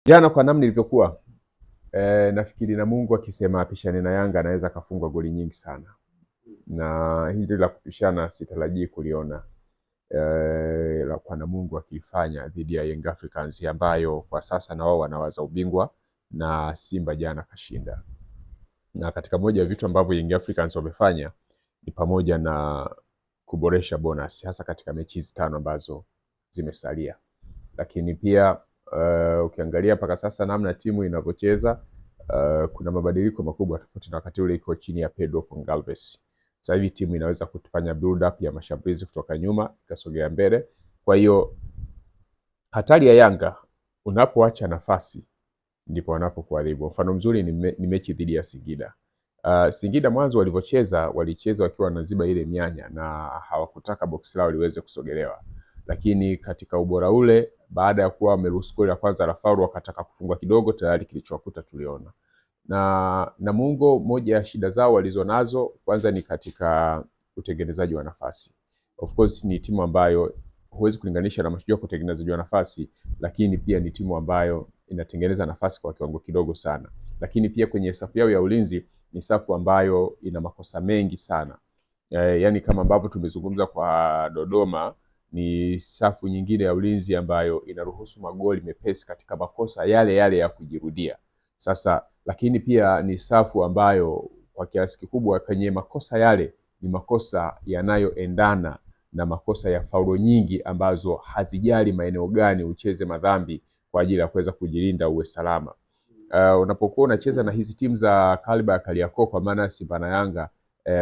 Jana kwa namna ilivyokuwa, nafikiri Namungo akisema apishane na Yanga anaweza kafungwa goli nyingi sana, na hili la kupishana sitarajii kuliona la kwa Namungo akifanya dhidi ya Young Africans ambayo kwa sasa na wao wanawaza ubingwa na Simba jana kashinda. Na katika moja ya vitu ambavyo Young Africans wamefanya ni pamoja na kuboresha bonus hasa katika mechi 5 ambazo zimesalia, lakini pia ukiangalia mpaka sasa namna timu inavyocheza kuna mabadiliko makubwa tofauti na wakati ule iko chini ya Pedro Gonçalves. Sasa hivi timu inaweza kufanya build up ya mashambulizi kutoka nyuma ikasogea mbele. Kwa hiyo hatari ya Yanga unapoacha nafasi ndipo wanapokuadhibu. Mfano mzuri ni mechi dhidi ya Singida. Singida mwanzo walicheza wakiwa wanaziba ile mianya na hawakutaka box lao liweze kusogelewa, lakini katika ubora ule baada ya kuwa wameruhusu goli la kwanza la faulu wakataka kufungwa kidogo, tayari kilichowakuta tuliona. Na Namungo moja ya shida zao walizonazo kwanza ni katika utengenezaji wa nafasi. Of course ni timu ambayo huwezi kulinganisha na Mashujaa kwa utengenezaji wa nafasi, lakini pia ni timu ambayo inatengeneza nafasi kwa kiwango kidogo sana. Lakini pia kwenye safu yao ya ulinzi ni safu ambayo ina makosa mengi sana. Yani kama ambavyo tumezungumza kwa Dodoma, ni safu nyingine ya ulinzi ambayo inaruhusu magoli mepesi katika makosa yale yale ya kujirudia. Sasa lakini pia ni safu ambayo kwa kiasi kikubwa kwenye makosa yale ni makosa yanayoendana na makosa ya faulo nyingi ambazo hazijali maeneo gani ucheze madhambi kwa ajili ya kuweza kujilinda uwe salama. Unapokuwa unacheza na hizi timu za kaliba ya Kariakoo kwa maana Simba na Yanga,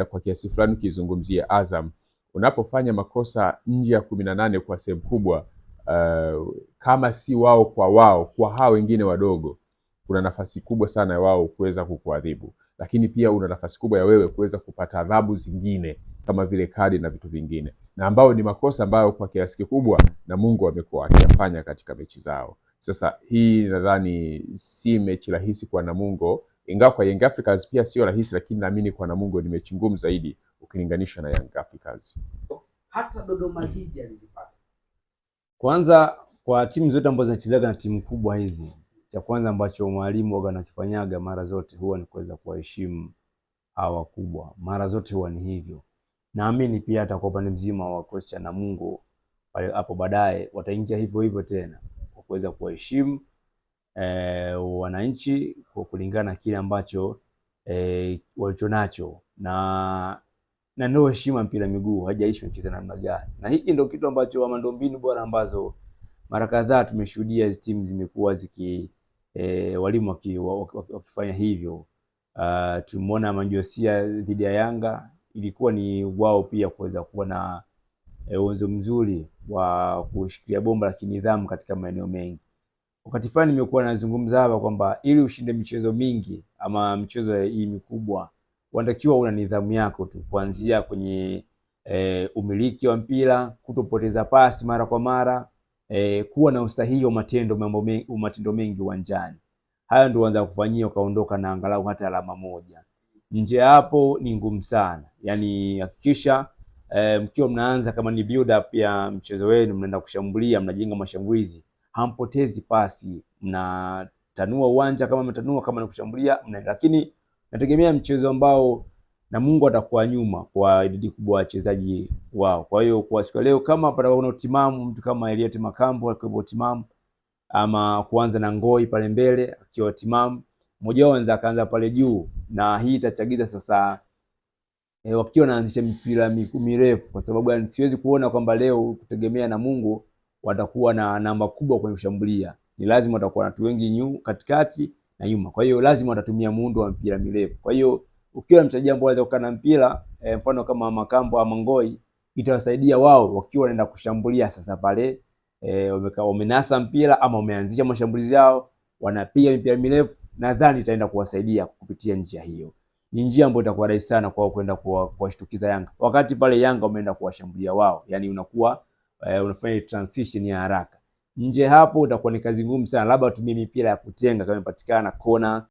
kwa kiasi fulani ukizungumzia Azam, unapofanya makosa nje ya 18 kwa sehemu kubwa, kama si wao kwa hao wengine wadogo, kuna nafasi kubwa sana ya wao kuweza kukuadhibu, lakini pia una nafasi kubwa ya wewe kuweza kupata adhabu zingine kama vile kadi na vitu vingine, na ambao ni makosa ambayo kwa kiasi kikubwa Namungo amekuwa akiyafanya katika mechi zao. Sasa hii nadhani si mechi rahisi kwa Namungo, ingawa kwa Young Africans pia sio rahisi, lakini naamini kwa Namungo ni mechi ngumu zaidi ukilinganisha na Young Africans. Hata Dodoma Jiji alizipata. Kwanza kwa timu zote ambazo zinachezaga na timu kubwa hizi, cha kwanza ambacho mwalimu waga anakifanyaga mara zote huwa ni kuweza kuwaheshimu hawa wakubwa. Mara zote huwa ni hivyo. Naamini pia hata kwa upande mzima wa kocha cha Namungo hapo baadaye wataingia hivyo hivyo tena kwa kuweza kuwaheshimu wananchi kwa kulingana na kile ambacho walichonacho na ndio heshima mpira miguu hajaishi mcheza namna gani. Na hiki ndio kitu ambacho ama ndio mbinu bora ambazo mara kadhaa tumeshuhudia hizo timu zimekuwa walimu wakifanya hivyo. Tumeona Manjosia dhidi ya Yanga, ilikuwa ni wao pia kuweza kuwa na uwezo mzuri wa kushikilia bomba la kinidhamu katika maeneo mengi. Wakati fulani nimekuwa nazungumza hapa kwamba ili ushinde michezo mingi ama michezo hii mikubwa, unatakiwa una nidhamu yako tu, kuanzia kwenye umiliki wa mpira, kutopoteza pasi mara kwa mara, kuwa na usahihi wa matendo mengi uwanjani. Hayo ndio uanza kufanyia ukaondoka na angalau hata alama moja. Nje hapo ni ngumu sana. Yaani hakikisha mkiwa mnaanza kama ni build up ya mchezo wenu, mnaenda kushambulia, mnajenga mashambulizi, hampotezi pasi, mnatanua uwanja kama mnatanua, kama ni kushambulia mnaenda. Lakini nategemea mchezo ambao Namungo atakuwa nyuma kwa idadi kubwa ya wachezaji wao. Kwa hiyo kwa siku leo kama patakuwa kuna utimamu, mtu kama Elliot Makambo akiwa utimamu, ama kuanza na Ngoi pale mbele akiwa timamu, mmoja wao anaweza kaanza pale juu, na hii itachagiza sasa wakiwa wanaanzisha mipira mirefu, kwa sababu siwezi kuona kwamba leo kutegemea Namungo watakuwa na namba kubwa kwenye kushambulia. Ni lazima watakuwa na watu wengi katikati na nyuma. Kwa hiyo lazima watatumia muundo wa mpira mirefu. Kwa hiyo ukiwa mchezaji ambaye anaweza kukaa na mpira mfano kama Makambo ama Ngoi, itawasaidia wao wakiwa wanaenda kushambulia sasa pale wamenasa mpira ama wameanzisha mashambulizi yao, wanapiga mipira mirefu, nadhani itaenda kuwasaidia kupitia njia hiyo. Ni njia ambayo itakuwa rahisi sana kwao kwenda kuwashtukiza Yanga, wakati pale Yanga wameenda kuwashambulia wao. Yani unakuwa unafanya transition ya haraka. Nje hapo utakuwa ni kazi ngumu sana, labda utumie mipira ya kutenga kama ipatikana kona.